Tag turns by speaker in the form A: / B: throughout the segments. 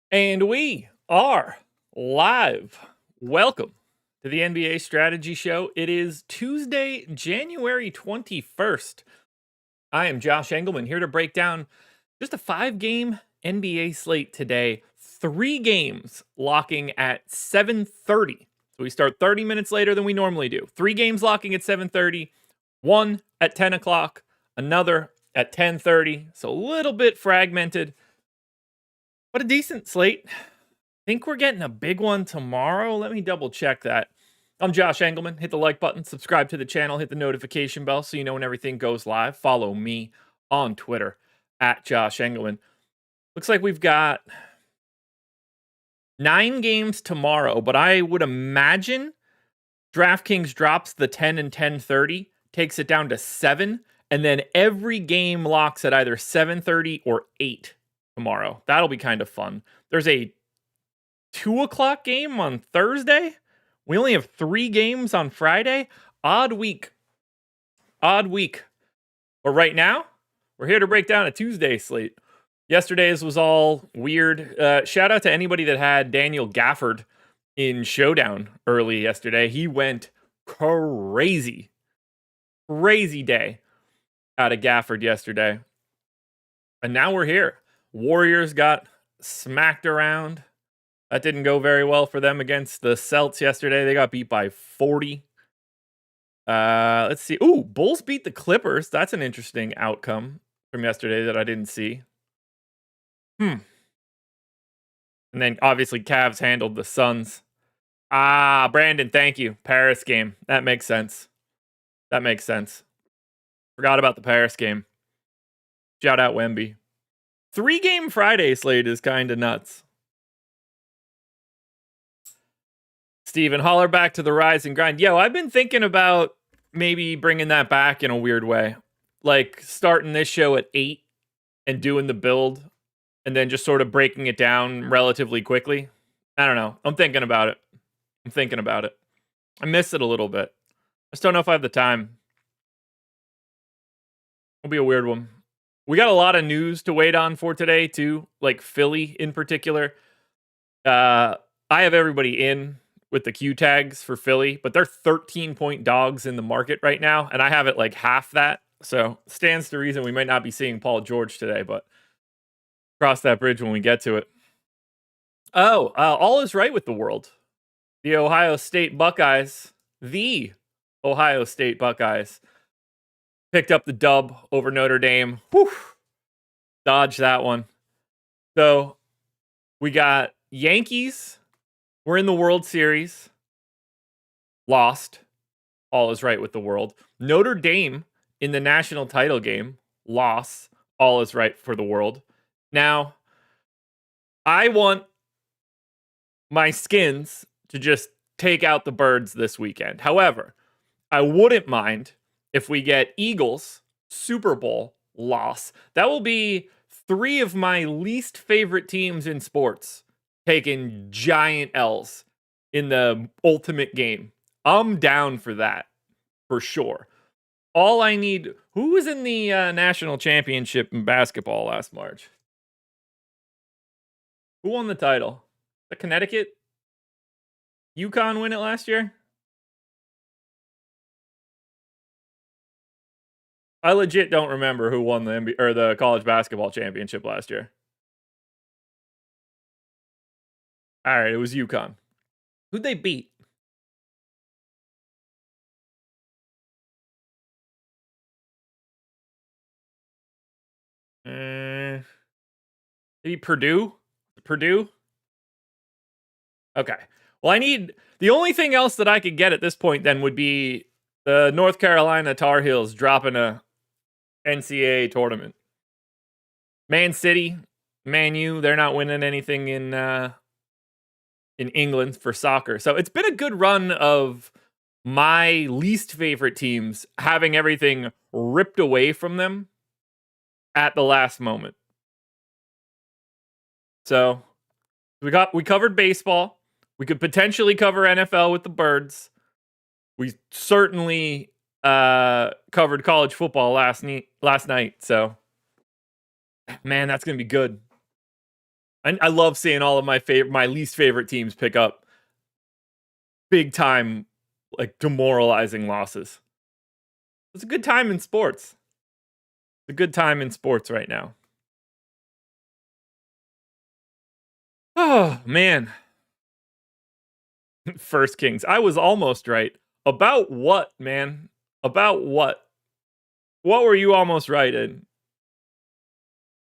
A: And we are live. Welcome to the NBA Strategy Show. It is Tuesday, January 21st. I am Josh Engleman here to break down just a 5-game NBA slate today. 3 games locking at 7:30. So we start 30 minutes later than we normally do. 3 games locking at 7:30, one at 10 o'clock, another at 10:30. So a little bit fragmented, but a decent slate. Think we're getting a big one tomorrow. Let me double check that. I'm Josh Engleman. Hit the like button, subscribe to the channel, hit the notification bell so you know when everything goes live. Follow me on Twitter at Josh Engleman. Looks like we've got 9 games tomorrow, but I would imagine DraftKings drops the 10 and 10:30, takes it down to 7, and then every game locks at either 7:30 or 8 tomorrow. That'll be kind of fun. There's a 2 o'clock game on Thursday. We only have 3 games on Friday. Odd week. But right now, we're here to break down a Tuesday slate. Yesterday's was all weird. Shout out to anybody that had Daniel Gafford in Showdown early yesterday. He went crazy. Crazy day out of Gafford yesterday. And now we're here. Warriors got smacked around. That didn't go very well for them against the Celts yesterday. They got beat by 40. Let's see. Ooh, Bulls beat the Clippers. That's an interesting outcome from yesterday that I didn't see. And then obviously Cavs handled the Suns. Brandon, thank you. Paris game. That makes sense. Forgot about the Paris game. Shout out Wemby. 3-game Friday slate is kind of nuts. Steven, holler back to the rise and grind. Yo, I've been thinking about maybe bringing that back in a weird way. Like starting this show at 8 and doing the build and then just sort of breaking it down relatively quickly. I don't know. I'm thinking about it. I miss it a little bit. I just don't know if I have the time. It'll be a weird one. We got a lot of news to wait on for today, too. Like Philly in particular. I have everybody in with the Q tags for Philly, but they're 13-point dogs in the market right now, and I have it like half that. So stands to reason we might not be seeing Paul George today, but cross that bridge when we get to it. All is right with the world. The Ohio State Buckeyes picked up the dub over Notre Dame. Whew. Dodge that one. So we got Yankees. We're in the World Series. Lost. All is right with the world. Notre Dame in the national title game. Loss. All is right for the world. Now, I want my skins to just take out the birds this weekend. However, I wouldn't mind if we get Eagles Super Bowl loss. That will be 3 of my least favorite teams in sports taking giant L's in the ultimate game. I'm down for that, for sure. All I need... Who was in the national championship in basketball last March? Who won the title? The Connecticut? UConn win it last year? I legit don't remember who won the NBA, or the college basketball championship last year. All right, it was UConn. Who'd they beat? Maybe Purdue? Okay. Well, I need... The only thing else that I could get at this point then would be the North Carolina Tar Heels dropping a NCAA tournament. Man City, Man U, they're not winning anything in England for soccer. So it's been a good run of my least favorite teams having everything ripped away from them at the last moment. So we covered baseball. We could potentially cover NFL with the birds. We certainly covered college football last night. So, man, that's going to be good. I love seeing all of my least favorite teams pick up big time, like demoralizing losses. It's a good time in sports. It's a good time in sports right now. Oh, man. First Kings. I was almost right. About what, man? About what? What were you almost right in?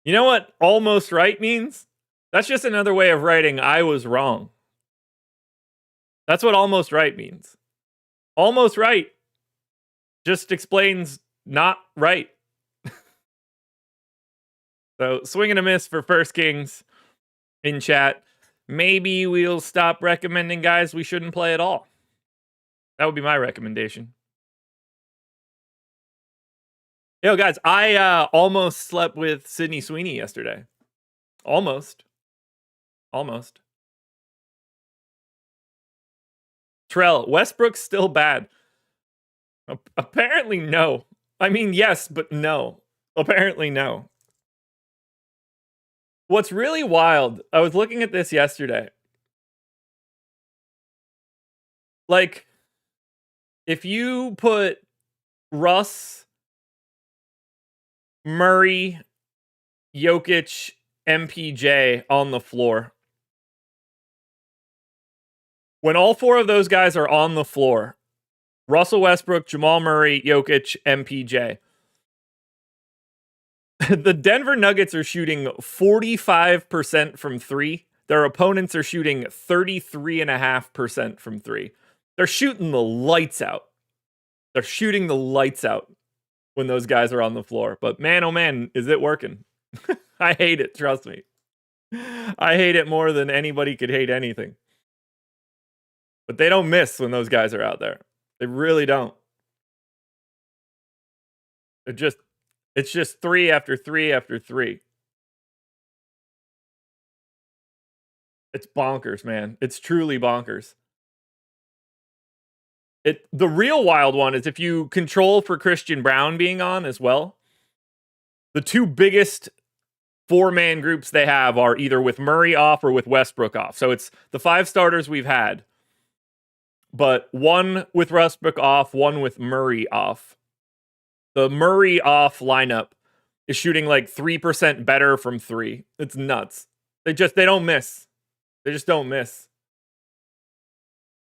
A: You know what almost right means? That's just another way of writing I was wrong. That's what almost right means. Almost right just explains not right. So, swing and a miss for First Kings in chat. Maybe we'll stop recommending guys we shouldn't play at all. That would be my recommendation. Yo, guys, I almost slept with Sydney Sweeney yesterday. Almost. Trell, Westbrook's still bad. Apparently, no. I mean, yes, but no. Apparently, no. What's really wild, I was looking at this yesterday. Like, if you put Russ, Murray, Jokic, MPJ on the floor, when all four of those guys are on the floor, Russell Westbrook, Jamal Murray, Jokic, MPJ, the Denver Nuggets are shooting 45% from three. Their opponents are shooting 33.5% from three. They're shooting the lights out. They're shooting the lights out when those guys are on the floor. But man, oh man, is it working? I hate it, trust me. I hate it more than anybody could hate anything. But they don't miss when those guys are out there. They really don't. It's just three after three after three. It's bonkers, man. It's truly bonkers. The real wild one is if you control for Christian Brown being on as well. The two biggest four-man groups they have are either with Murray off or with Westbrook off. So it's the five starters we've had, but one with Westbrook off, one with Murray off. The Murray off lineup is shooting like 3% better from three. It's nuts. They don't miss. They just don't miss.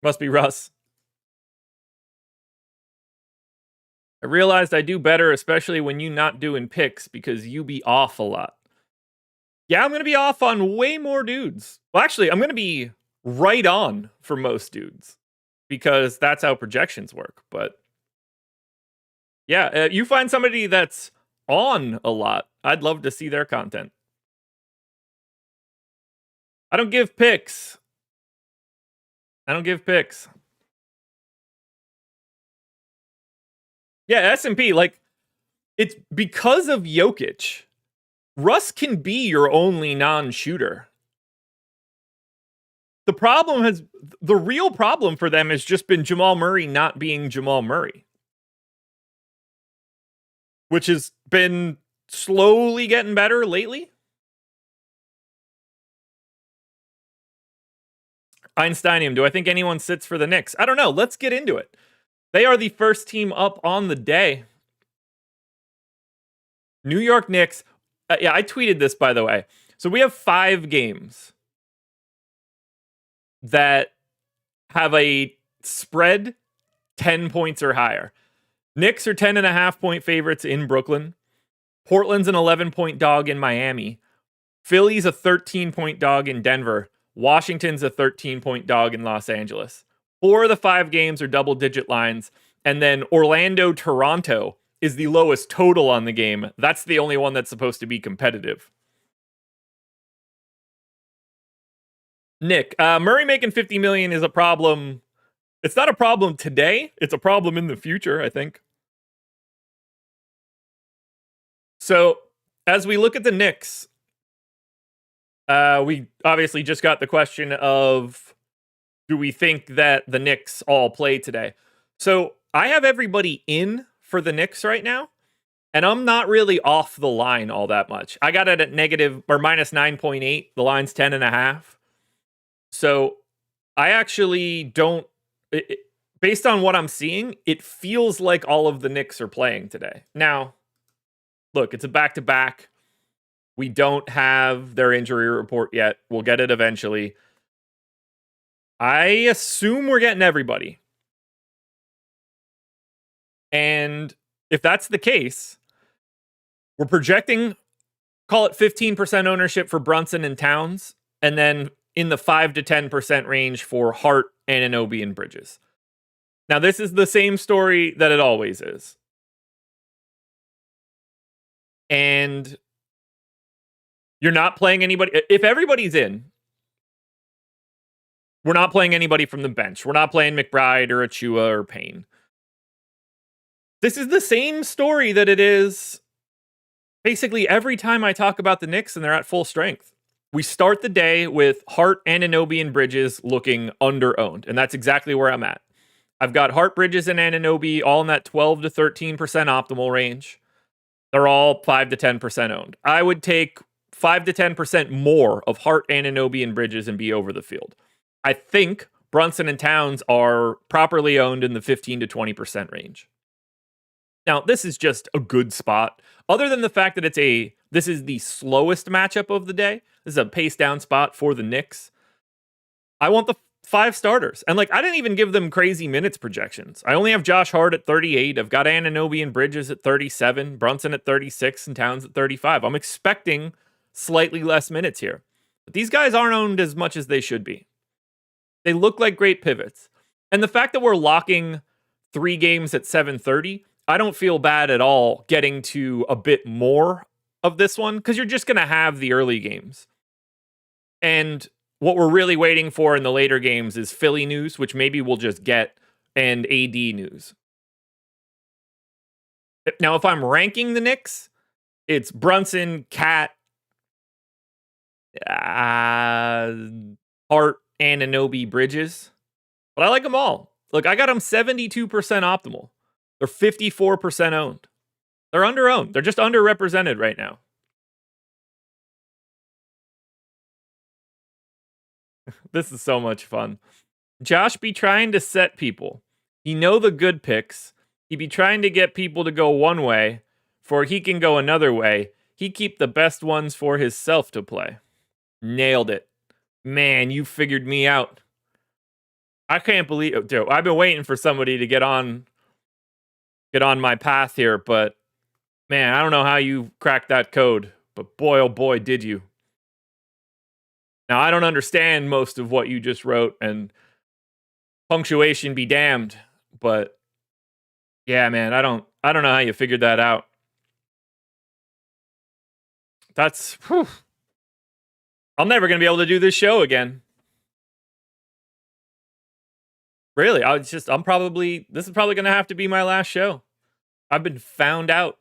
A: Must be Russ. I realized I do better, especially when you not doing picks, because you be off a lot. Yeah, I'm going to be off on way more dudes. Well, actually, I'm going to be right on for most dudes, because that's how projections work. But yeah, you find somebody that's on a lot, I'd love to see their content. I don't give picks. Yeah, S&P, like, it's because of Jokic. Russ can be your only non-shooter. The real problem for them has just been Jamal Murray not being Jamal Murray, which has been slowly getting better lately. Einsteinium, do I think anyone sits for the Knicks? I don't know. Let's get into it. They are the first team up on the day. New York Knicks. Yeah, I tweeted this, by the way. So we have 5 games that have a spread 10 points or higher. Knicks are 10.5 point favorites in Brooklyn. Portland's an 11-point dog in Miami. Philly's a 13-point dog in Denver. Washington's a 13-point dog in Los Angeles. 4 of the 5 games are double-digit lines. And then Orlando-Toronto is the lowest total on the game. That's the only one that's supposed to be competitive. Nick, Murray making $50 million is a problem. It's not a problem today. It's a problem in the future, I think. So, as we look at the Knicks, we obviously just got the question of, do we think that the Knicks all play today? So, I have everybody in for the Knicks right now, And I'm not really off the line all that much. I got it at negative or minus 9.8. The line's 10.5. So I actually don't. Based on what I'm seeing, it feels like all of the Knicks are playing today. Now, look, it's a back-to-back. We don't have their injury report yet. We'll get it eventually. I assume we're getting everybody. And if that's the case, we're projecting, call it 15% ownership for Brunson and Towns, and then in the 5 to 10% range for Hart, Anunoby, and Bridges. Now, this is the same story that it always is. And you're not playing anybody. If everybody's in, we're not playing anybody from the bench. We're not playing McBride or Achua or Payne. This is the same story that it is basically every time I talk about the Knicks and they're at full strength. We start the day with Hart, Anunoby, and Bridges looking under-owned, and that's exactly where I'm at. I've got Hart, Bridges, and Anunoby all in that 12 to 13% optimal range. They're all 5 to 10% owned. I would take 5 to 10% more of Hart, Anunoby, and Bridges and be over the field. I think Brunson and Towns are properly owned in the 15 to 20% range. Now, this is just a good spot. Other than the fact that this is the slowest matchup of the day. This is a pace down spot for the Knicks. I want the 5 starters. And I didn't even give them crazy minutes projections. I only have Josh Hart at 38. I've got Anunoby and Bridges at 37, Brunson at 36, and Towns at 35. I'm expecting slightly less minutes here. But these guys aren't owned as much as they should be. They look like great pivots. And the fact that we're locking 3 games at 7:30, I don't feel bad at all getting to a bit more of this one because you're just going to have the early games. And what we're really waiting for in the later games is Philly news, which maybe we'll just get, and AD news. Now, if I'm ranking the Knicks, it's Brunson, Cat, Hart, Anunoby, Bridges. But I like them all. Look, I got them 72% optimal. They're 54% owned. They're under-owned. They're just underrepresented right now. This is so much fun. Josh be trying to set people. He know the good picks. He be trying to get people to go one way, for he can go another way. He keep the best ones for himself to play. Nailed it. Man, you figured me out. I can't believe it. I've been waiting for somebody to get on my path here, but man, I don't know how you cracked that code, but boy, oh boy, did you. Now, I don't understand most of what you just wrote, and punctuation be damned, but yeah, man, I don't know how you figured that out. That's, whew. I'm never going to be able to do this show again. Really, this is probably going to have to be my last show. I've been found out.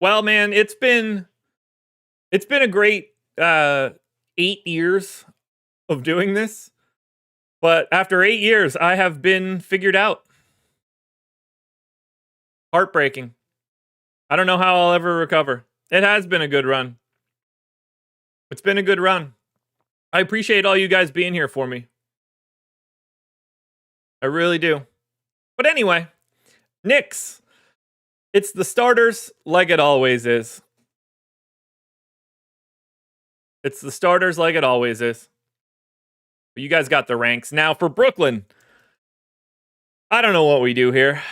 A: Well, man, it's been a great 8 years of doing this. But after 8 years, I have been figured out. Heartbreaking. I don't know how I'll ever recover. It has been a good run. It's been a good run. I appreciate all you guys being here for me. I really do. But anyway, Knicks. It's the starters like it always is. It's the starters like it always is. But you guys got the ranks. Now for Brooklyn, I don't know what we do here.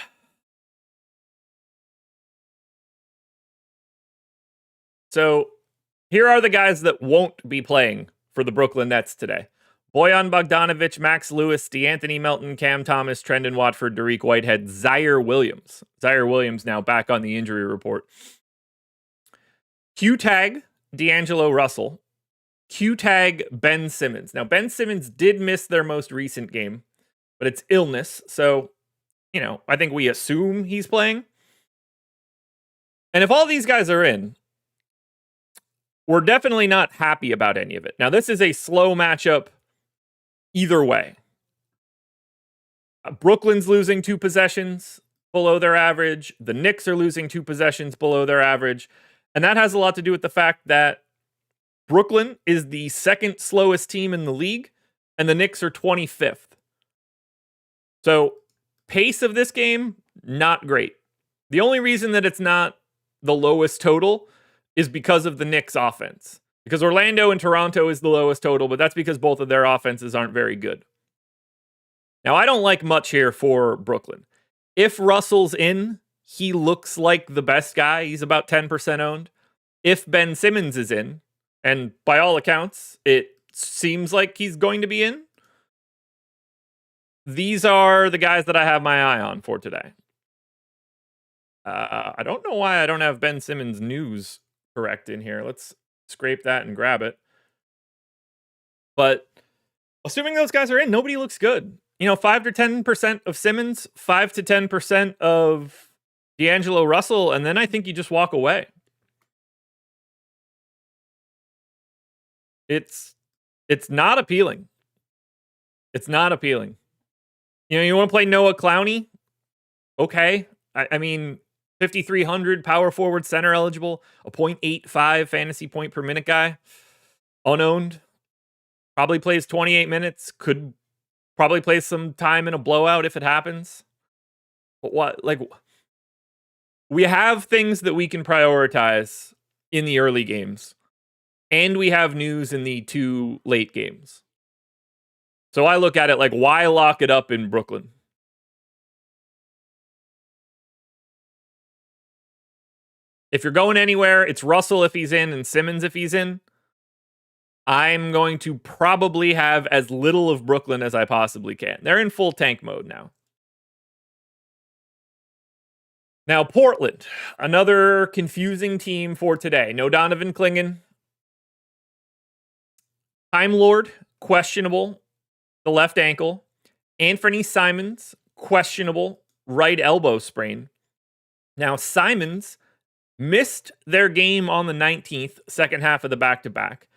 A: So here are the guys that won't be playing for the Brooklyn Nets today. Bojan Bogdanovic, Max Lewis, DeAnthony Melton, Cam Thomas, Trendon Watford, Dariq Whitehead, Zaire Williams. Zaire Williams now back on the injury report. Q-tag, D'Angelo Russell. Q-tag, Ben Simmons. Now, Ben Simmons did miss their most recent game, but it's illness. So, I think we assume he's playing. And if all these guys are in, we're definitely not happy about any of it. Now, this is a slow matchup either way. Brooklyn's losing 2 possessions. below their average. The Knicks are losing 2 possessions below their average. And that has a lot to do with the fact that Brooklyn is the second slowest team in the league, and the Knicks are 25th. So, pace of this game, not great. The only reason that it's not the lowest total is because of the Knicks offense. Because Orlando and Toronto is the lowest total, but that's because both of their offenses aren't very good. Now, I don't like much here for Brooklyn. If Russell's in, he looks like the best guy. He's about 10% owned. If Ben Simmons is in, and by all accounts, it seems like he's going to be in, these are the guys that I have my eye on for today. I don't know why I don't have Ben Simmons news correct in here. Let's scrape that and grab it. But assuming those guys are in, nobody looks good. 5 to 10% of Simmons, 5 to 10% of D'Angelo Russell, and then I think you just walk away. It's not appealing. It's not appealing. You want to play Noah Clowney? Okay. I mean, 5,300 power forward center eligible, a 0.85 fantasy point per minute guy, unowned, probably plays 28 minutes, could probably play some time in a blowout if it happens. But we have things that we can prioritize in the early games, and we have news in the 2 late games. So I look at it like, why lock it up in Brooklyn? If you're going anywhere, it's Russell if he's in and Simmons if he's in. I'm going to probably have as little of Brooklyn as I possibly can. They're in full tank mode now. Now, Portland, another confusing team for today. No Donovan Clingan. Time Lord, questionable, the left ankle. Anthony Simons, questionable, right elbow sprain. Now, Simons missed their game on the 19th, second half of the back-to-back.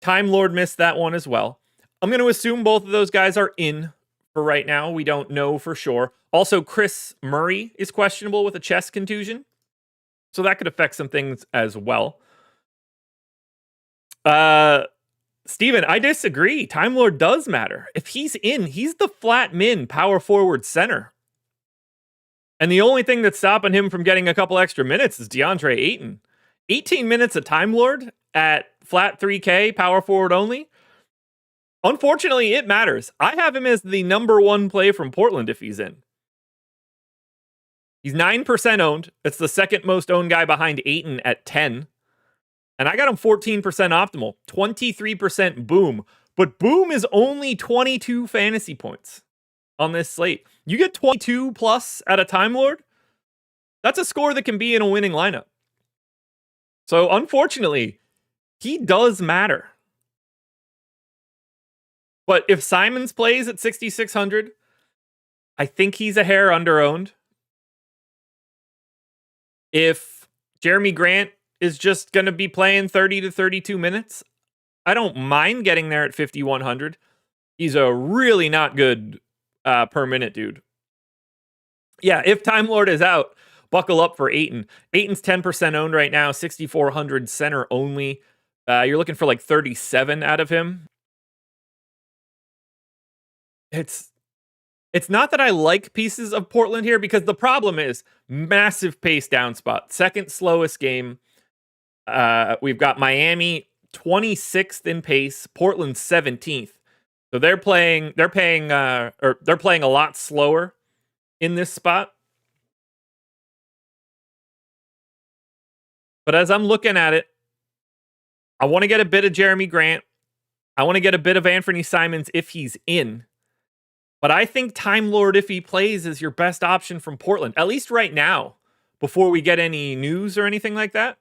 A: Time Lord missed that one as well. I'm going to assume both of those guys are in for right now. We don't know for sure. Also, Chris Murray is questionable with a chest contusion, so that could affect some things as well. Steven, I disagree. Time Lord does matter. If he's in, he's the flat min power forward center. And the only thing that's stopping him from getting a couple extra minutes is DeAndre Ayton. 18 minutes of Time Lord at flat 3K, power forward only. Unfortunately, it matters. I have him as the number 1 play from Portland if he's in. He's 9% owned. It's the second most owned guy behind Ayton at 10. And I got him 14% optimal, 23% boom. But boom is only 22 fantasy points on this slate. You get 22 plus at a Time Lord, that's a score that can be in a winning lineup. So unfortunately, he does matter. But if Simons plays at 6,600, I think he's a hair under-owned. If Jeremy Grant is just going to be playing 30 to 32 minutes, I don't mind getting there at 5,100. He's a really not good per minute dude. Yeah, if Time Lord is out, buckle up for Ayton. Ayton's 10% owned right now, 6,400 center only. You're looking for like 37 out of him. It's not that I like pieces of Portland here, because the problem is massive pace down spot. Second slowest game. We've got Miami 26th in pace, Portland 17th. So they're playing a lot slower in this spot. But as I'm looking at it, I want to get a bit of Jeremy Grant. I want to get a bit of Anthony Simons if he's in. But I think Time Lord, if he plays, is your best option from Portland, at least right now, before we get any news or anything like that.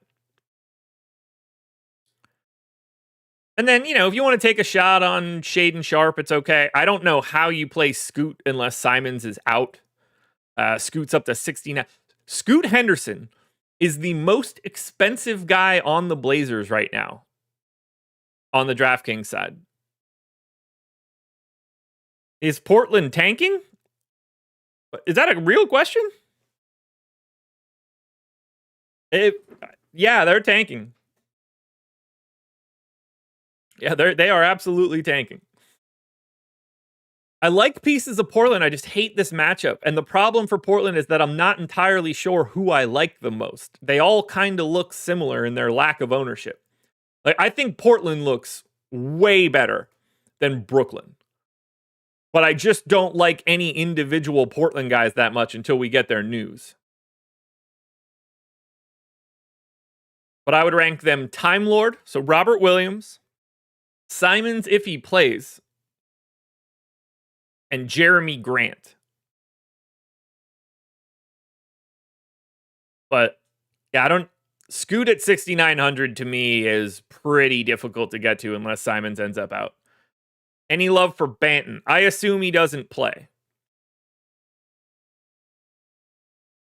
A: And then, if you want to take a shot on Shaedon Sharpe, it's okay. I don't know how you play Scoot unless Simons is out. Scoot's up to 69. Scoot Henderson is the most expensive guy on the Blazers right now on the DraftKings side. Is Portland tanking? Is that a real question? Yeah, they're tanking. Yeah, they are absolutely tanking. I like pieces of Portland. I just hate this matchup. And the problem for Portland is that I'm not entirely sure who I like the most. They all kind of look similar in their lack of ownership. Like, I think Portland looks way better than Brooklyn. But I just don't like any individual Portland guys that much until we get their news. But I would rank them Time Lord, so Robert Williams, Simons if he plays, and Jeremy Grant. But yeah, I don't. Scoot at 6,900 to me is pretty difficult to get to unless Simons ends up out. Any love for Banton? I assume he doesn't play.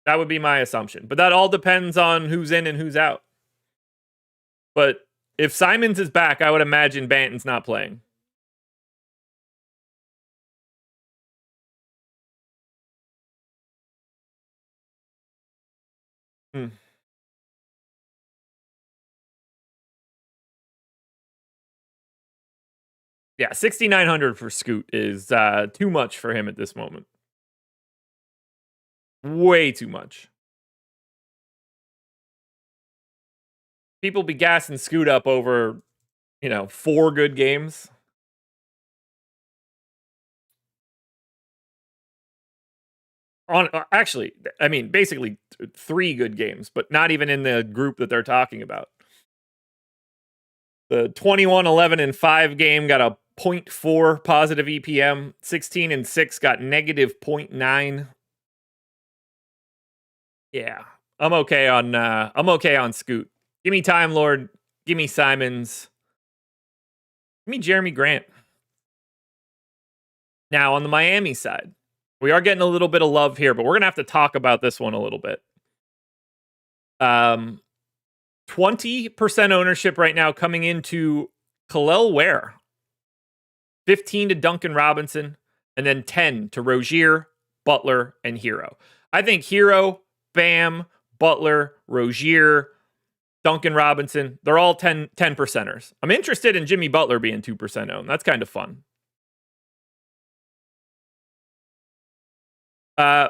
A: That would be my assumption. But that all depends on who's in and who's out. But if Simons is back, I would imagine Banton's not playing. Yeah, 6,900 for Scoot is too much for him at this moment. Way too much. People be gassing Scoot up over, 4 good games. Actually, I mean, basically 3 good games, but not even in the group that they're talking about. The 21, 11, and 5 game got a 0.4 positive EPM. 16 and 6 got negative 0.9. Yeah, I'm okay on Scoot. Give me Time Lord. Give me Simons. Give me Jeremy Grant. Now on the Miami side, we are getting a little bit of love here, but we're gonna have to talk about this one a little bit. 20% ownership right now coming into Kel'el Ware. 15 to Duncan Robinson, and then 10 to Rozier, Butler, and Hero. I think Hero, Bam, Butler, Rozier, Duncan Robinson, they're all 10 percenters. I'm interested in Jimmy Butler being 2% owned. That's kind of fun.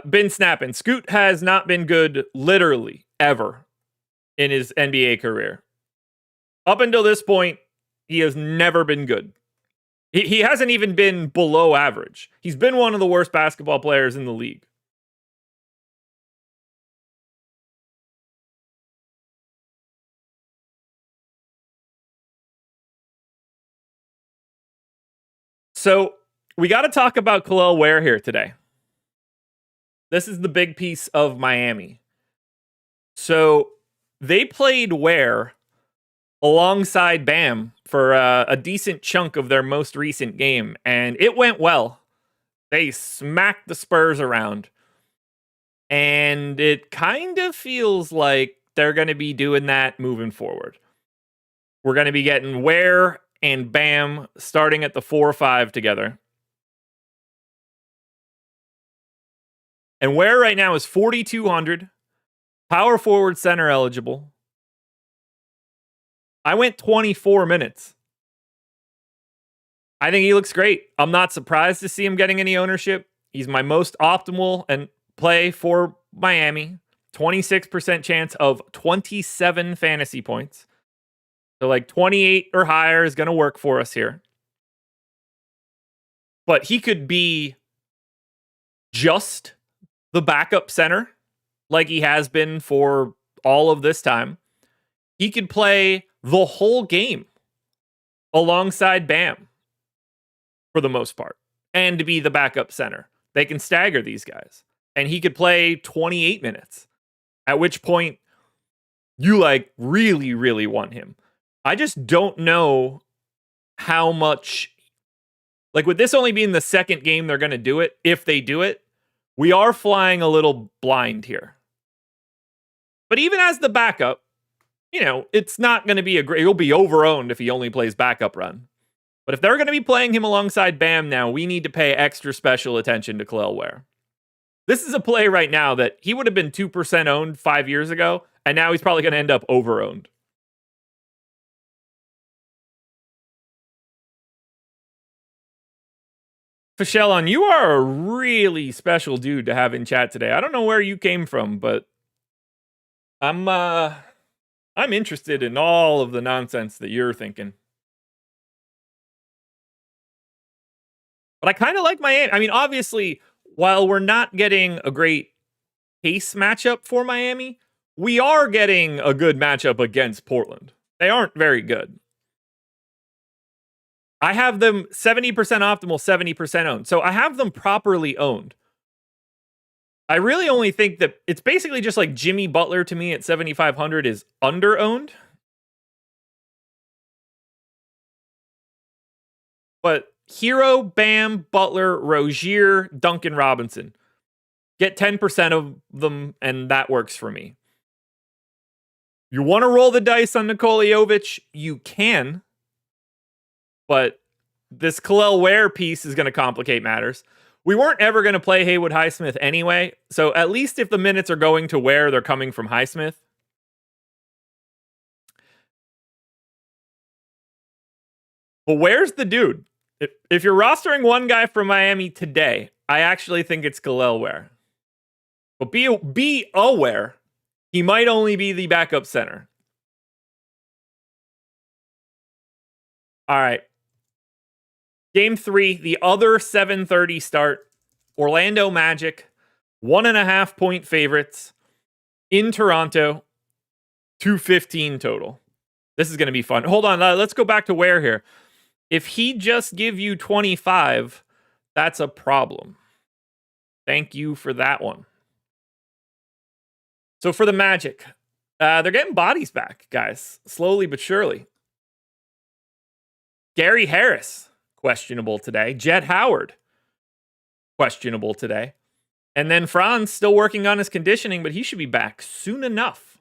A: Been snapping. Scoot has not been good literally ever in his NBA career. Up until this point, he has never been good. He hasn't even been below average. He's been one of the worst basketball players in the league. So we got to talk about Kel'el Ware here today. This is the big piece of Miami. So they played Ware alongside Bam for a decent chunk of their most recent game, and it went well. They smacked the Spurs around, and it kind of feels like they're going to be doing that moving forward. We're going to be getting Ware and Bam starting at the 4-5 together. And Ware right now is 4,200, power forward, center eligible. I went 24 minutes. I think he looks great. I'm not surprised to see him getting any ownership. He's my most optimal and play for Miami. 26% chance of 27 fantasy points. So like 28 or higher is going to work for us here. But he could be just the backup center like he has been for all of this time. He could play the whole game alongside Bam for the most part and to be the backup center. They can stagger these guys. And he could play 28 minutes, at which point you really, really want him. I just don't know how much, with this only being the second game they're going to do it, if they do it, we are flying a little blind here. But even as the backup, it's not going to be he'll be over-owned if he only plays backup run. But if they're going to be playing him alongside Bam now, we need to pay extra special attention to Kel'el Ware. This is a play right now that he would have been 2% owned 5 years ago, And now he's probably going to end up over-owned. Fischelon, you are a really special dude to have in chat today. I don't know where you came from, but I'm interested in all of the nonsense that you're thinking. But I kind of like Miami. I mean, obviously, while we're not getting a great pace matchup for Miami, we are getting a good matchup against Portland. They aren't very good. I have them 70% optimal, 70% owned. So I have them properly owned. I really only think that it's basically just like Jimmy Butler to me at 7,500 is under-owned. But Hero, Bam, Butler, Rozier, Duncan Robinson. Get 10% of them, and that works for me. You want to roll the dice on Nikola Jovic? You can. But this Khalil Ware piece is going to complicate matters. We weren't ever going to play Haywood Highsmith anyway, so at least if the minutes are going to Ware, they're coming from Highsmith. But Ware's the dude. If you're rostering one guy from Miami today, I actually think it's Khalil Ware. But be aware, he might only be the backup center. All right. Game 3, the other 7:30 start. Orlando Magic, 1.5 point favorites in Toronto, 215 total. This is going to be fun. Hold on, let's go back to Ware here. If he just give you 25, that's a problem. Thank you for that one. So for the Magic, they're getting bodies back, guys, slowly but surely. Gary Harris, questionable today. Jett Howard, questionable today. And then Franz still working on his conditioning, but he should be back soon enough.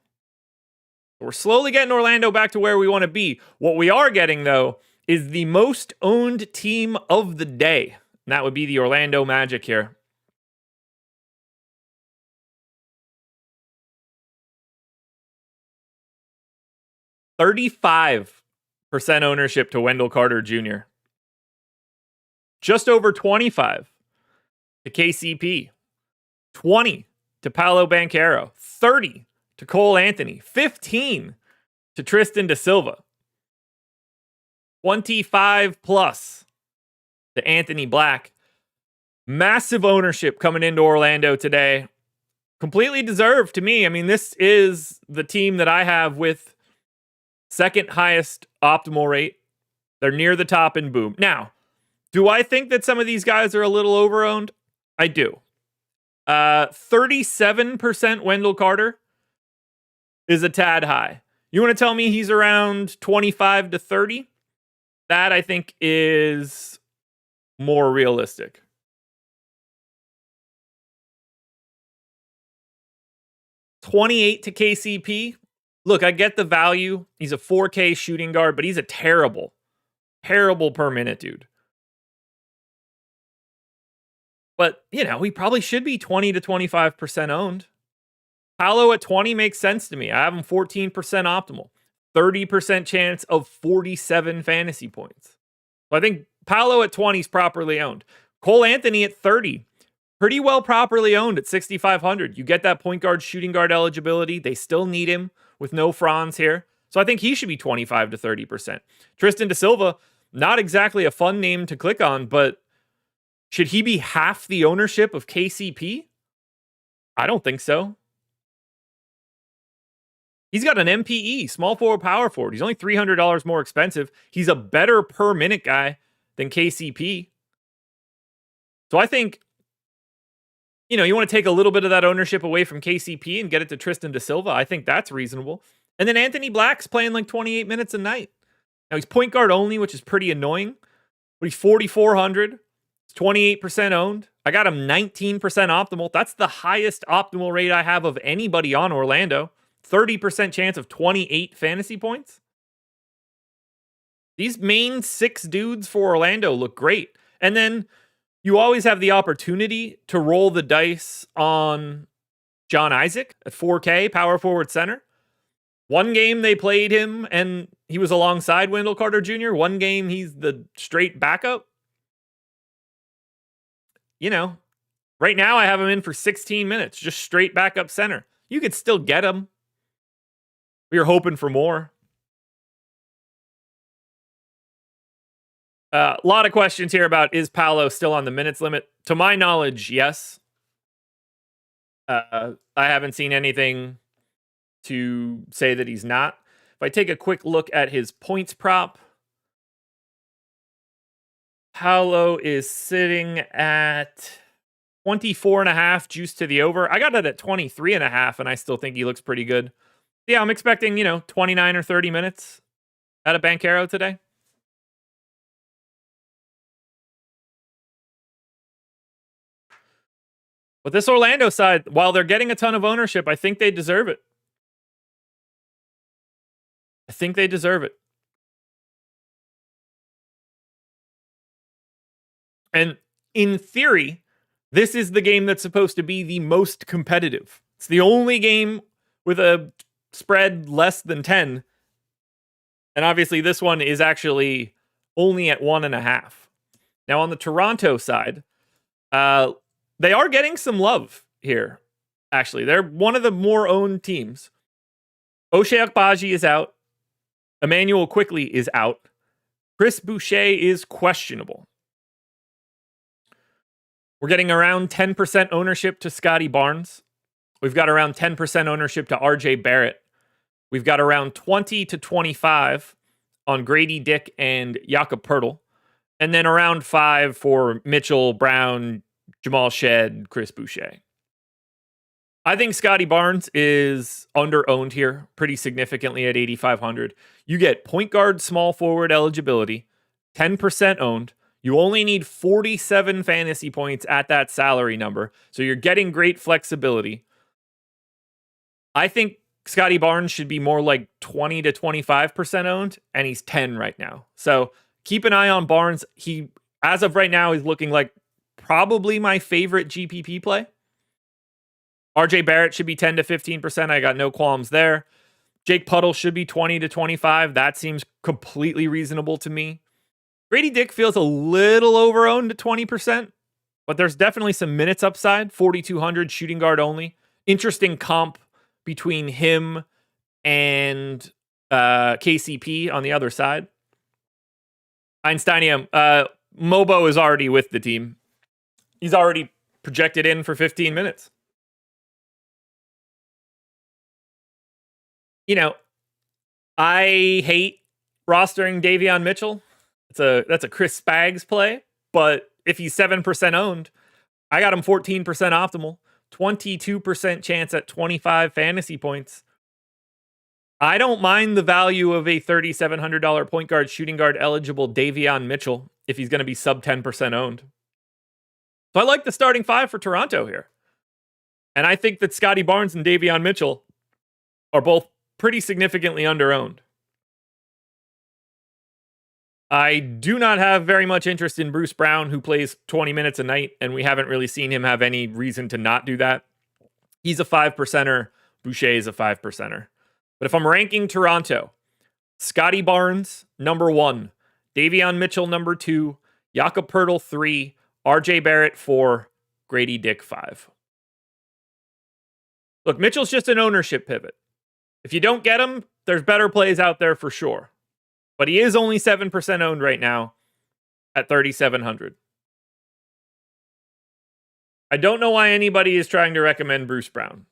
A: We're slowly getting Orlando back to where we want to be. What we are getting, though, is the most owned team of the day. And that would be the Orlando Magic here. $35 ownership to Wendell Carter Jr. Just over 25 to KCP. 20 to Paolo Banchero. 30 to Cole Anthony. 15 to Tristan da Silva. 25 plus to Anthony Black. Massive ownership coming into Orlando today. Completely deserved to me. I mean, this is the team that I have with second highest optimal rate. They're near the top in boom. Now, do I think that some of these guys are a little overowned? I do. 37% Wendell Carter is a tad high. You want to tell me he's around 25 to 30? That I think is more realistic. $28 to KCP. Look, I get the value. He's a 4K shooting guard, but he's a terrible per minute dude. But, he probably should be 20 to 25% owned. Paolo at 20 makes sense to me. I have him 14% optimal. 30% chance of 47 fantasy points. So I think Paolo at 20 is properly owned. Cole Anthony at 30. Pretty well properly owned at 6,500. You get that point guard, shooting guard eligibility. They still need him with no Franz here. So I think he should be 25 to 30%. Tristan da Silva, not exactly a fun name to click on, but should he be half the ownership of KCP? I don't think so. He's got an MPE, small forward, power forward. He's only $300 more expensive. He's a better per minute guy than KCP. So I think, you want to take a little bit of that ownership away from KCP and get it to Tristan da Silva. I think that's reasonable. And then Anthony Black's playing like 28 minutes a night. Now he's point guard only, which is pretty annoying. But he's 4,400. It's 28% owned. I got him 19% optimal. That's the highest optimal rate I have of anybody on Orlando. 30% chance of 28 fantasy points. These main 6 dudes for Orlando look great. And then you always have the opportunity to roll the dice on John Isaac at 4K, power forward center. One game they played him and he was alongside Wendell Carter Jr. One game he's the straight backup. Right now I have him in for 16 minutes, just straight backup center. You could still get him. We were hoping for more. A lot of questions here about, is Paolo still on the minutes limit? To my knowledge, yes. I haven't seen anything to say that he's not. If I take a quick look at his points prop, Paolo is sitting at 24.5 juice to the over. I got it at 23.5, and I still think he looks pretty good. Yeah, I'm expecting, 29 or 30 minutes out of Banchero today. But this Orlando side, while they're getting a ton of ownership, I think they deserve it. And in theory, this is the game that's supposed to be the most competitive. It's the only game with a spread less than 10. And obviously this one is actually only at 1.5. Now on the Toronto side, they are getting some love here. Actually, they're one of the more owned teams. Ochai Agbaji is out. Emmanuel Quickley is out. Chris Boucher is questionable. We're getting around 10% ownership to Scotty Barnes. We've got around 10% ownership to RJ Barrett. We've got around 20 to 25 on Grady Dick and Jakob Poeltl. And then around 5 for Mitchell, Brown, Jamal Shed, Chris Boucher. I think Scotty Barnes is under-owned here pretty significantly at 8,500. You get point guard, small forward eligibility, 10% owned. You only need 47 fantasy points at that salary number, so you're getting great flexibility. I think Scotty Barnes should be more like 20 to 25% owned, and he's 10 right now. So keep an eye on Barnes. He, as of right now, he's looking like probably my favorite GPP play. RJ Barrett should be 10 to 15%. I got no qualms there. Jake Puddle should be 20 to 25. That seems completely reasonable to me. Grady Dick feels a little over-owned at 20%, but there's definitely some minutes upside. 4,200 shooting guard only. Interesting comp between him and KCP on the other side. Einsteinium. Mobo is already with the team. He's already projected in for 15 minutes. I hate rostering Davion Mitchell. That's a Chris Spags play, but if he's 7% owned, I got him 14% optimal, 22% chance at 25 fantasy points. I don't mind the value of a $3,700 point guard, shooting guard eligible Davion Mitchell if he's going to be sub 10% owned. So I like the starting 5 for Toronto here. And I think that Scotty Barnes and Davion Mitchell are both pretty significantly underowned. I do not have very much interest in Bruce Brown, who plays 20 minutes a night, and we haven't really seen him have any reason to not do that. He's a 5%er. Boucher is a 5%er. But if I'm ranking Toronto, Scotty Barnes, number 1. Davion Mitchell, number 2. Jakob Poeltl, 3. RJ Barrett, 4. Grady Dick, 5. Look, Mitchell's just an ownership pivot. If you don't get him, there's better plays out there for sure. But he is only 7% owned right now at 3,700. I don't know why anybody is trying to recommend Bruce Brown.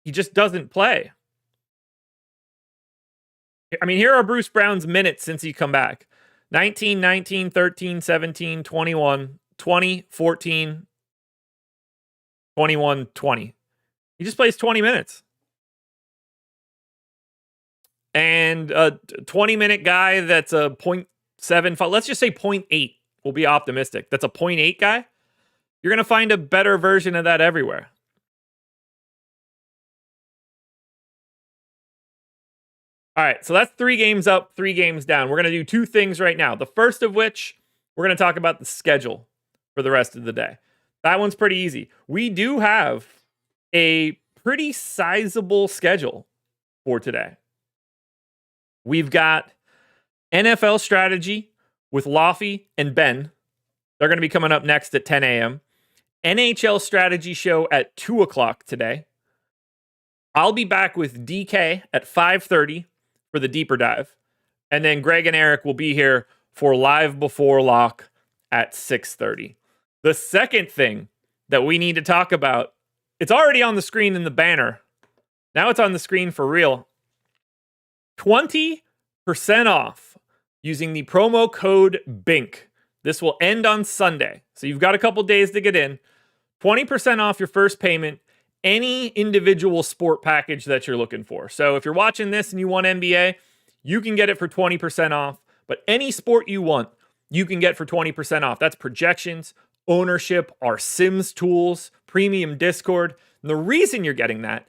A: He just doesn't play. I mean, here are Bruce Brown's minutes since he come back. 19, 19, 13, 17, 21, 20, 14, 21, 20. He just plays 20 minutes. And a 20-minute guy that's a 0.75, let's just say 0.8. We'll be optimistic. That's a 0.8 guy. You're going to find a better version of that everywhere. All right, so that's 3 games up, 3 games down. We're going to do 2 things right now. The first of which, we're going to talk about the schedule for the rest of the day. That one's pretty easy. We do have a pretty sizable schedule for today. We've got NFL strategy with Laffy and Ben. They're going to be coming up next at 10 a.m. NHL strategy show at 2 o'clock today. I'll be back with DK at 5:30 for the deeper dive. And then Greg and Eric will be here for live before lock at 6:30. The second thing that we need to talk about, it's already on the screen in the banner. Now it's on the screen for real. 20% off using the promo code BINK. This will end on Sunday, so you've got a couple days to get in. 20% off your first payment, any individual sport package that you're looking for. So if you're watching this and you want NBA, you can get it for 20% off. But any sport you want, you can get for 20% off. That's projections, ownership, our Sims tools, premium Discord. And the reason you're getting that,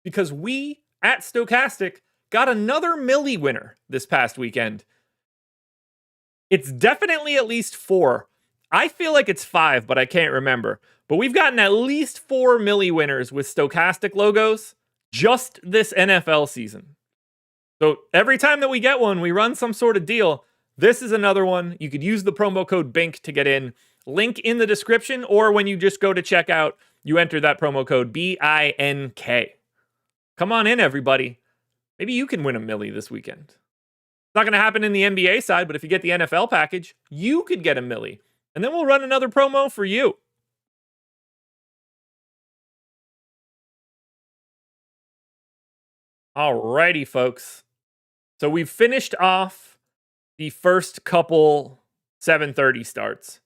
A: because we at Stokastic got another Millie winner this past weekend. It's definitely at least 4. I feel like it's 5, but I can't remember. But we've gotten at least 4 Millie winners with Stokastic logos just this NFL season. So every time that we get one, we run some sort of deal. This is another one. You could use the promo code BINK to get in. Link in the description, or when you just go to checkout, you enter that promo code BINK. Come on in, everybody. Maybe you can win a Millie this weekend. It's not going to happen in the NBA side, but if you get the NFL package, you could get a Millie. And then we'll run another promo for you. Alrighty, folks. So we've finished off the first couple 7:30 starts.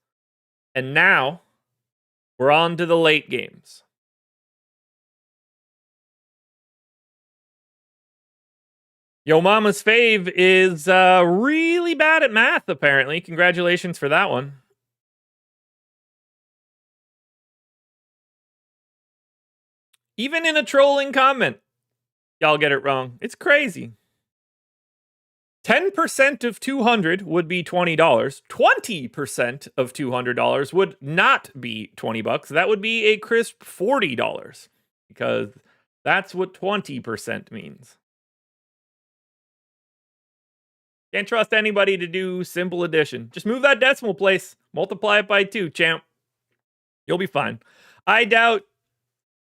A: And now we're on to the late games. Yo Mama's Fave is really bad at math, apparently. Congratulations for that one. Even in a trolling comment, y'all get it wrong. It's crazy. 10% of 200 would be $20. 20% of $200 would not be $20. That would be a crisp $40, because that's what 20% means. Can't trust anybody to do simple addition. Just move that decimal place. Multiply it by 2, champ. You'll be fine. I doubt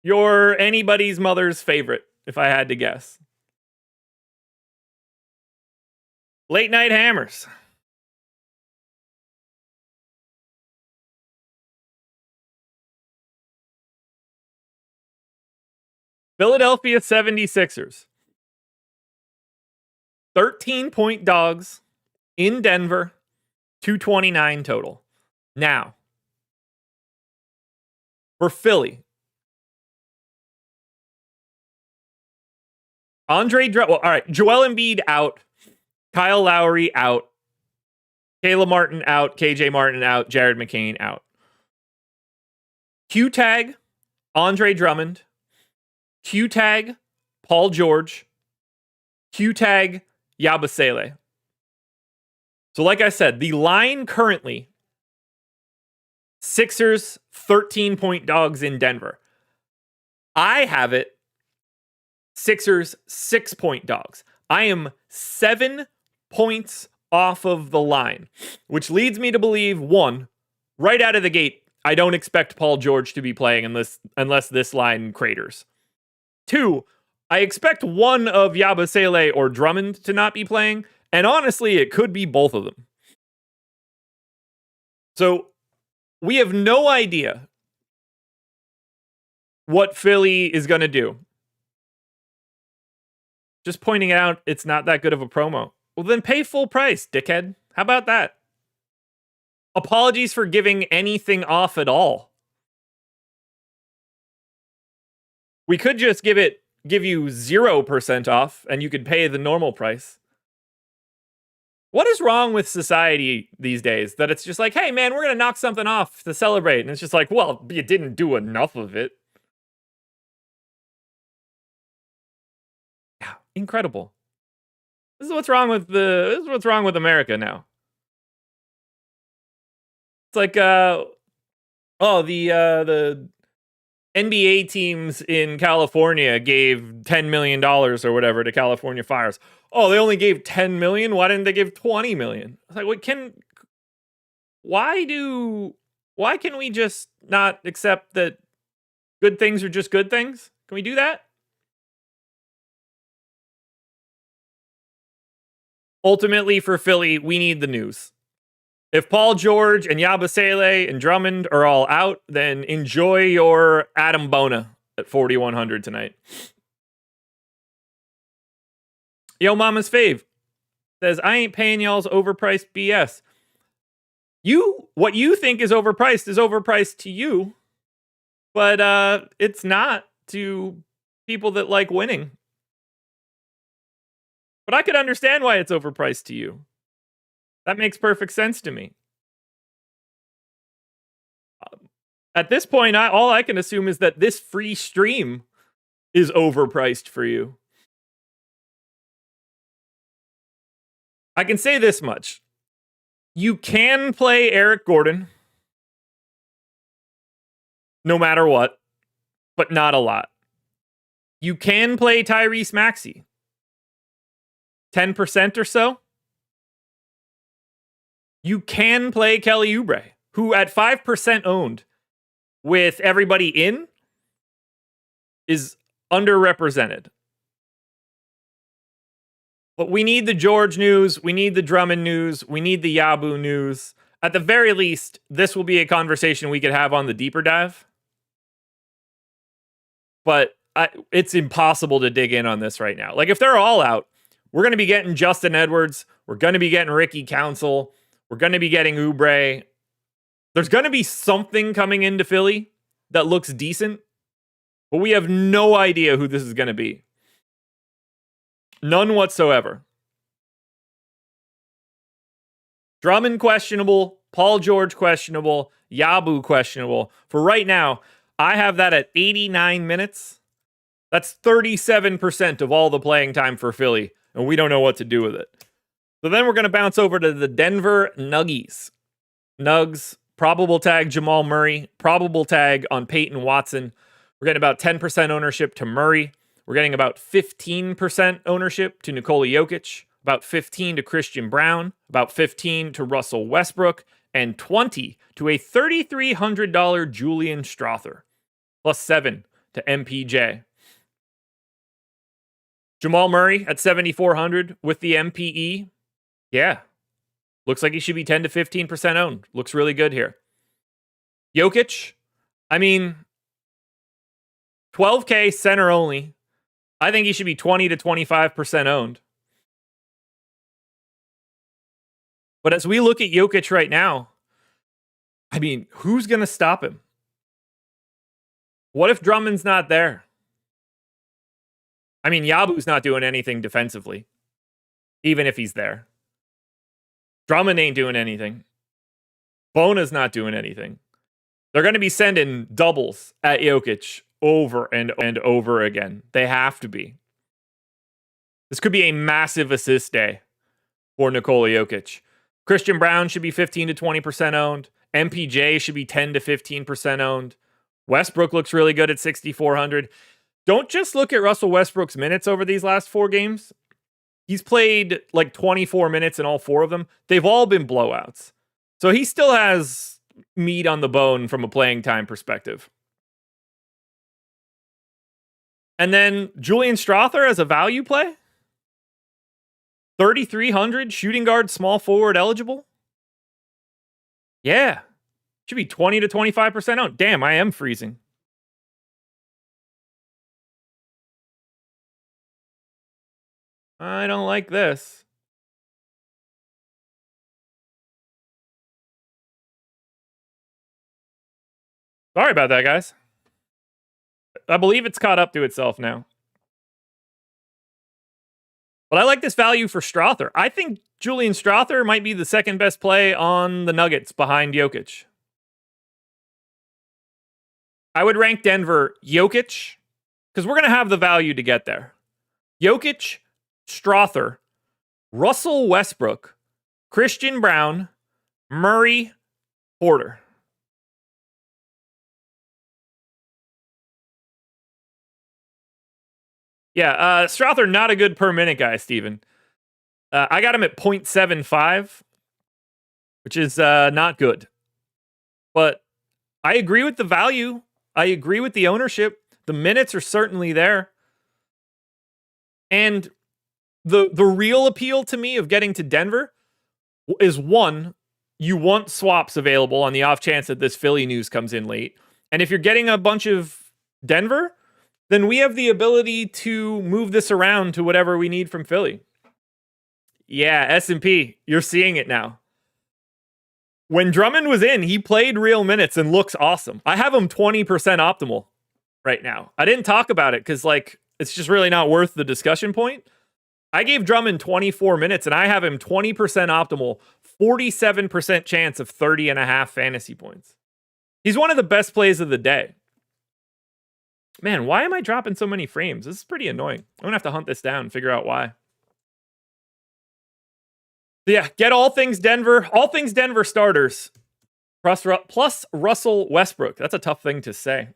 A: you're anybody's mother's favorite, if I had to guess. Late night hammers. Philadelphia 76ers. 13-point dogs in Denver. 229 total. Now, for Philly, all right, Joel Embiid out. Kyle Lowry out. Caleb Martin out. KJ Martin out. Jared McCain out. Q-tag, Andre Drummond. Q-tag, Paul George. Q-tag, Yabusele. So like I said, the line currently, Sixers 13-point dogs in Denver. I have it, Sixers 6-point dogs. I am 7 points off of the line, which leads me to believe, one, right out of the gate, I don't expect Paul George to be playing unless this line craters. 2, I expect one of Yabusele or Drummond to not be playing, and honestly, it could be both of them. So we have no idea what Philly is going to do. Just pointing out it's not that good of a promo. Well, then pay full price, dickhead. How about that? Apologies for giving anything off at all. We could just give you 0% off and you could pay the normal price. What is wrong with society these days that it's just like, hey man, we're going to knock something off to celebrate. And it's just like, well, you didn't do enough of it. Yeah, incredible. This is what's wrong with America now. It's like, the NBA teams in California gave $10 million or whatever to California Fires. Oh, they only gave 10 million? Why didn't they give 20 million? It's like, why can we just not accept that good things are just good things? Can we do that? Ultimately, for Philly, we need the news. If Paul George and Yabusele and Drummond are all out, then enjoy your Adam Bona at 4,100 tonight. Yo, Mama's Fave says, I ain't paying y'all's overpriced BS. What you think is overpriced to you, but it's not to people that like winning. But I could understand why it's overpriced to you. That makes perfect sense to me. At this point, all I can assume is that this free stream is overpriced for you. I can say this much. You can play Eric Gordon no matter what, but not a lot. You can play Tyrese Maxey 10% or so. You can play Kelly Oubre, who at 5% owned with everybody in is underrepresented. But we need the George news. We need the Drummond news. We need the Yabu news. At the very least, this will be a conversation we could have on the deeper dive. But it's impossible to dig in on this right now. Like, if they're all out, we're going to be getting Justin Edwards. We're going to be getting Ricky Council. We're going to be getting Oubre. There's going to be something coming into Philly that looks decent, but we have no idea who this is going to be. None whatsoever. Drummond questionable, Paul George questionable, Yabu questionable. For right now, I have that at 89 minutes. That's 37% of all the playing time for Philly, and we don't know what to do with it. So then we're going to bounce over to the Denver Nuggies. Nugs, probable tag Jamal Murray, probable tag on Peyton Watson. We're getting about 10% ownership to Murray. We're getting about 15% ownership to Nikola Jokic, about 15 to Christian Brown, about 15 to Russell Westbrook, and 20 to a $3,300 Julian Strawther, plus 7 to MPJ. Jamal Murray at 7,400 with the MPE. Yeah. Looks like he should be 10 to 15% owned. Looks really good here. Jokic, I mean, 12K center only. I think he should be 20 to 25% owned. But as we look at Jokic right now, I mean, who's going to stop him? What if Drummond's not there? I mean, Yabu's not doing anything defensively, even if he's there. Drummond ain't doing anything. Bona's not doing anything. They're going to be sending doubles at Jokic over and over again. They have to be. This could be a massive assist day for Nikola Jokic. Christian Brown should be 15 to 20% owned. MPJ should be 10 to 15% owned. Westbrook looks really good at 6,400. Don't just look at Russell Westbrook's minutes over these last 4 games. He's played like 24 minutes in all 4 of them. They've all been blowouts. So he still has meat on the bone from a playing time perspective. And then Julian Strawther as a value play? 3,300 shooting guard, small forward eligible? Yeah. Should be 20 to 25% owned. Damn, I am freezing. I don't like this. Sorry about that, guys. I believe it's caught up to itself now. But I like this value for Strawther. I think Julian Strawther might be the second best play on the Nuggets behind Jokic. I would rank Denver Jokic, because we're going to have the value to get there. Jokic, Strawther, Russell Westbrook, Christian Brown, Murray, Porter. Yeah, Strother, not a good per minute guy, Steven. I got him at 0.75, which is not good. But I agree with the value. I agree with the ownership. The minutes are certainly there. And the real appeal to me of getting to Denver is, one, you want swaps available on the off chance that this Philly news comes in late. And if you're getting a bunch of Denver, then we have the ability to move this around to whatever we need from Philly. Yeah, S&P, you're seeing it now. When Drummond was in, he played real minutes and looks awesome. I have him 20% optimal right now. I didn't talk about it because, it's just really not worth the discussion point. I gave Drummond 24 minutes, and I have him 20% optimal, 47% chance of 30.5 fantasy points. He's one of the best plays of the day. Man, why am I dropping so many frames? This is pretty annoying. I'm going to have to hunt this down and figure out why. So yeah, get all things Denver starters, plus Russell Westbrook. That's a tough thing to say.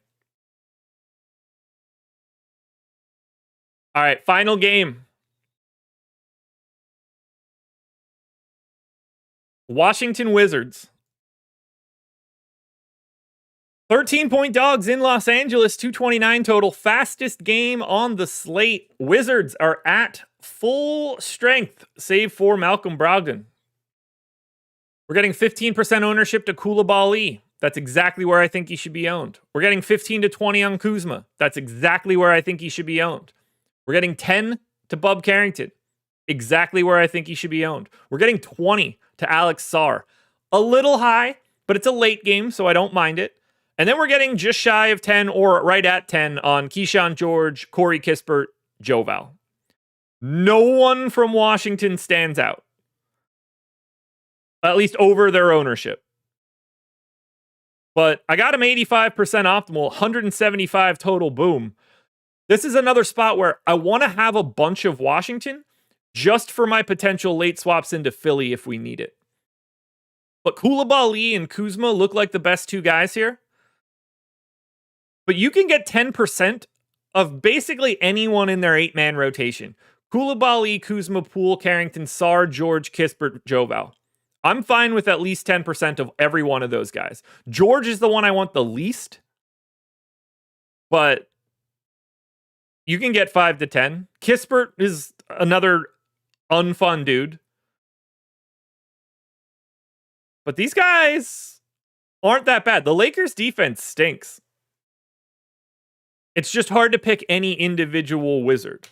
A: All right, final game. Washington Wizards. 13-point dogs in Los Angeles, 229 total. Fastest game on the slate. Wizards are at full strength, save for Malcolm Brogdon. We're getting 15% ownership to Koulibaly. That's exactly where I think he should be owned. We're getting 15 to 20 on Kuzma. That's exactly where I think he should be owned. We're getting 10 to Bub Carrington. Exactly where I think he should be owned. We're getting 20 to Alex Sarr. A little high, but it's a late game, so I don't mind it. And then we're getting just shy of 10 or right at 10 on Keyshawn George, Corey Kispert, Joe Val. No one from Washington stands out. At least over their ownership. But I got him 85% optimal, 175 total, boom. This is another spot where I want to have a bunch of Washington just for my potential late swaps into Philly if we need it. But Koulibaly and Kuzma look like the best two guys here. But you can get 10% of basically anyone in their 8-man rotation. Koulibaly, Kuzma, Poole, Carrington, Sarr, George, Kispert, Joval. I'm fine with at least 10% of every one of those guys. George is the one I want the least. But you can get 5 to 10. Kispert is another unfun dude. But these guys aren't that bad. The Lakers defense stinks. It's just hard to pick any individual Wizard.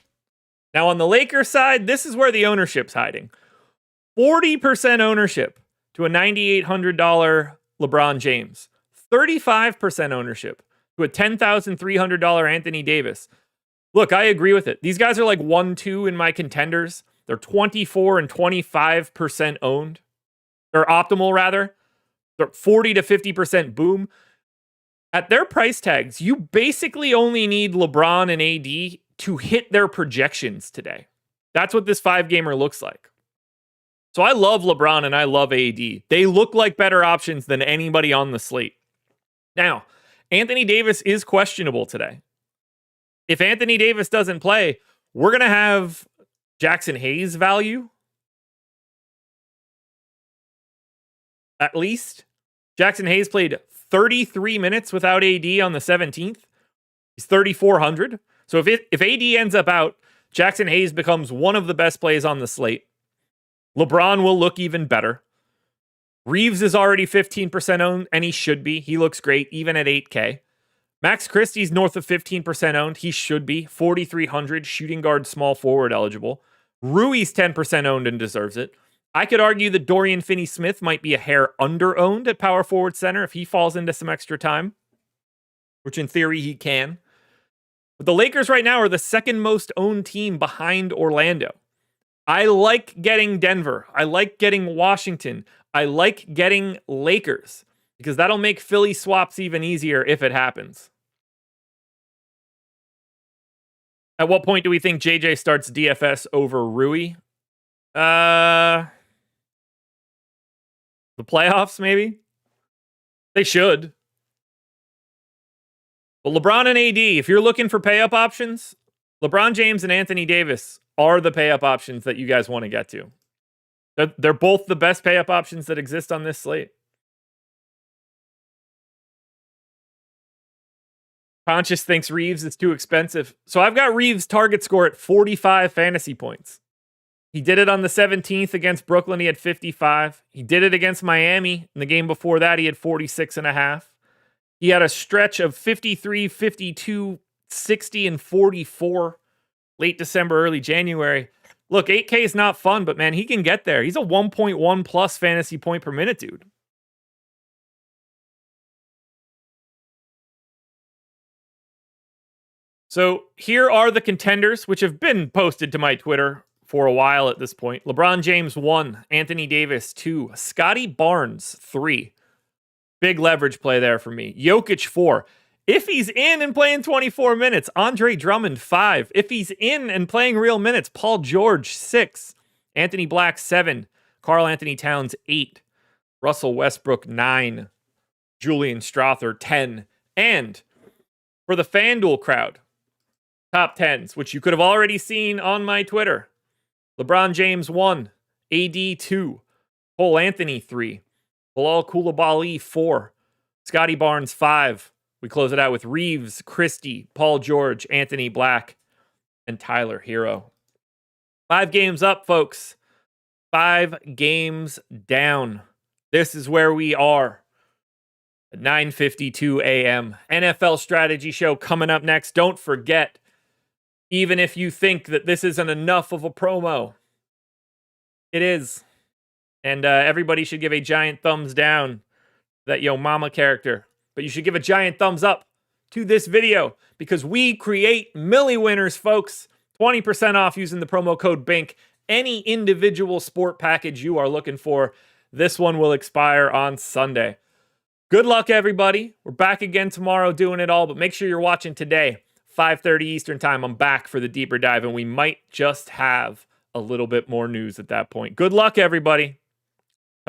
A: Now on the Lakers side, this is where the ownership's hiding. 40% ownership to a $9,800 LeBron James. 35% ownership to a $10,300 Anthony Davis. Look, I agree with it. These guys are like 1-2 in my contenders. They're 24 and 25% owned. Or optimal, rather. They're 40 to 50% boom. At their price tags, you basically only need LeBron and AD to hit their projections today. That's what this 5-gamer looks like. So I love LeBron and I love AD. They look like better options than anybody on the slate. Now, Anthony Davis is questionable today. If Anthony Davis doesn't play, we're going to have Jackson Hayes value. At least. Jackson Hayes played 33 minutes without AD on the 17th. He's 3,400. So if AD ends up out, Jackson Hayes becomes one of the best plays on the slate. LeBron will look even better. Reeves is already 15% owned, and he should be. He looks great, even at 8K. Max Christie's north of 15% owned. He should be. 4,300, shooting guard, small forward eligible. Rui's 10% owned and deserves it. I could argue that Dorian Finney-Smith might be a hair under-owned at power forward center if he falls into some extra time, which in theory he can. But the Lakers right now are the second most owned team behind Orlando. I like getting Denver. I like getting Washington. I like getting Lakers because that'll make Philly swaps even easier if it happens. At what point do we think JJ starts DFS over Rui? The playoffs, maybe? They should. But LeBron and AD, if you're looking for pay-up options, LeBron James and Anthony Davis are the pay up options that you guys want to get to. They're both the best pay up options that exist on this slate. Conscious thinks Reeves is too expensive. So I've got Reeves' target score at 45 fantasy points. He did it on the 17th against Brooklyn. He had 55. He did it against Miami. In the game before that, he had 46.5. He had a stretch of 53, 52, 60, and 44 late December, early January. Look, 8K is not fun, but man, he can get there. He's a 1.1 plus fantasy point per minute dude. So here are the contenders, which have been posted to my Twitter for a while at this point. LeBron James 1, Anthony Davis 2, Scotty Barnes 3. Big leverage play there for me. Jokic 4. If he's in and playing 24 minutes, Andre Drummond 5. If he's in and playing real minutes, Paul George 6. Anthony Black 7. Karl Anthony Towns 8. Russell Westbrook 9. Julian Strawther 10. And for the FanDuel crowd, top 10s, which you could have already seen on my Twitter. LeBron James 1. AD 2. Cole Anthony 3. Bilal Coulibaly 4. Scotty Barnes 5. We close it out with Reeves, Christie, Paul George, Anthony Black, and Tyler Hero. 5 games up, folks. 5 games down. This is where we are. At 9:52 a.m. NFL Strategy Show coming up next. Don't forget, even if you think that this isn't enough of a promo, it is. And everybody should give a giant thumbs down to that Yo Mama character. But you should give a giant thumbs up to this video because we create Millie winners, folks. 20% off using the promo code BINK. Any individual sport package you are looking for, this one will expire on Sunday. Good luck, everybody. We're back again tomorrow doing it all, but make sure you're watching today. 5:30 Eastern time. I'm back for the deeper dive, and we might just have a little bit more news at that point. Good luck, everybody.